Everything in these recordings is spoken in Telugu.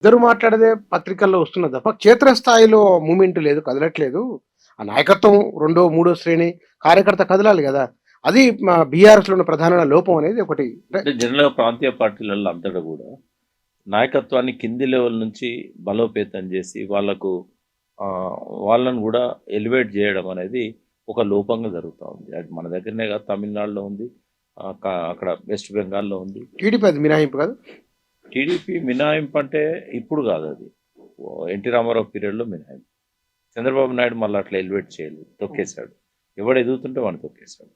ఇద్దరు మాట్లాడేదే పత్రికల్లో వస్తున్నది తప్ప, క్షేత్రస్థాయిలో మూవ్‌మెంట్ లేదు. కదలట్లేదు. ఆ నాయకత్వం రెండో, మూడో శ్రేణి కార్యకర్త కదలాలి గదా! అది బీఆర్ఎస్‌లో ఉన్న ప్రధాన లోపం అనేది ఒకటి. అంటే అంటే జనరల్‌గా ప్రాంతీయ పార్టీలలో అంతటా గూడా నాయకత్వాన్ని కింది లెవెల్ నుంచి బలోపేతం జేసి వాళ్ళకు ఆహ్, వాళ్ళని గూడా ఎలివేట్ జేయడం అనేది ఒక లోపంగా జరుగుతా ఉంది. అది మన దగ్గరనే గాదు, తమిళనాడులో ఉంది. అక్కడ వెస్ట్ బెంగాల్‌లో ఉంది. టీడీపీ అది మినహాయింపు కాదు. టీడీపీ మినహాయింపు అంటే ఇప్పుడు గాదది. ఎన్టీ రామారావు పీరియడ్‌లో మినహాయింపు. చంద్రబాబు నాయుడు మళ్ళీ అట్లా ఎలివేట్ చేయలేదు. తొక్కేసాడు. ఎవడు ఎదుగుతుంటే వాడిని తొక్కేసాడు.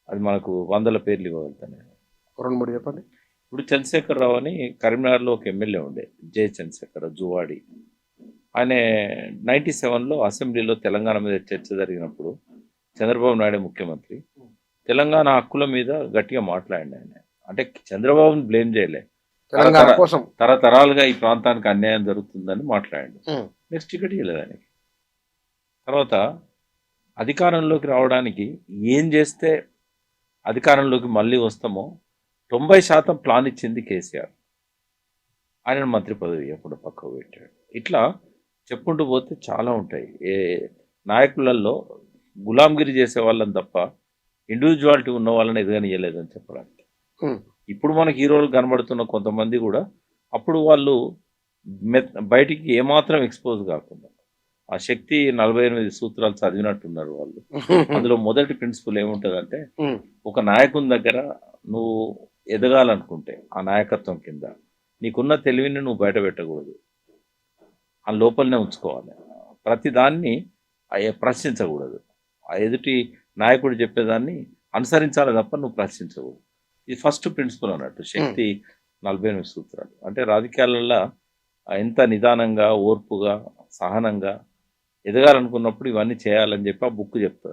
అది మనకు వందల పేర్లు ఇవ్వగలుగుతాను నేను. 2, 3 చెప్పండి. ఇప్పుడు చంద్రశేఖరరావు అని కరీంనగర్‌లో ఒక ఎమ్మెల్యే ఉండే. జె. చంద్రశేఖరరావు జువాడి. ఆయన 97లో అసెంబ్లీలో తెలంగాణ మీద చర్చ జరిగినప్పుడు చంద్రబాబు నాయుడే ముఖ్యమంత్రి. తెలంగాణ హక్కుల మీద గట్టిగా మాట్లాడిండు ఆయన. అంటే చంద్రబాబుని బ్లేమ్ చేయలే. తెలంగాణ కోసం. తరతరాలుగా ఈ ప్రాంతానికి అన్యాయం జరుగుతుందని మాట్లాడిండు. హ్మ్. నెక్స్ట్ టికెట్ ఇవ్వలేదు ఆయనకి. తర్వాత అధికారంలోకి రావడానికి ఏం చేస్తే అధికారంలోకి మళ్ళీ వస్తామో 90% ప్లాన్ ఇచ్చింది కేసీఆర్. ఆయన మంత్రి పదవి ఎప్పుడు పక్కకు పెట్టాడు. ఇట్లా చెప్పుకుంటూ పోతే చాలా ఉంటాయి. నాయకులలో గులాంగిరి చేసే వాళ్ళని తప్ప ఇండివిజువాలిటీ ఉన్న వాళ్ళని ఎదగనియలేదని చెప్పడానికి. హ్మ్. ఇప్పుడు మనకి హీరోలు కనబడుతున్న కొంతమంది కూడా అప్పుడు వాళ్ళు బయటికి ఏమాత్రం ఎక్స్పోజ్ కాకుండా ఆ శక్తి 48 సూత్రాలు చదివినట్టున్నారు వాళ్ళు. అందులో మొదటి ప్రిన్సిపల్ ఏముంటుందంటే, హ్మ్. ఒక నాయకుని దగ్గర నువ్వు ఎదగాలనుకుంటే ఆ నాయకత్వం కింద నీకున్న తెలివిని నువ్వు బయట పెట్టకూడదు. ఆ లోపలనే ఉంచుకోవాలి. ప్రతి దాన్ని ప్రశ్నించకూడదు. ఆ ఎదుటి నాయకుడు చెప్పేదాన్ని అనుసరించాలి తప్ప నువ్వు ప్రశ్నించకూడదు. ఇది ఫస్ట్ ప్రిన్సిపల్ అన్నట్టు శక్తి 48 సూత్రాలు. అంటే రాజకీయాలలో ఎంత నిదానంగా, ఓర్పుగా, సహనంగా ఎదగాలనుకున్నప్పుడు ఇవన్నీ చేయాలని చెప్పి ఆ బుక్ చెప్తుంది.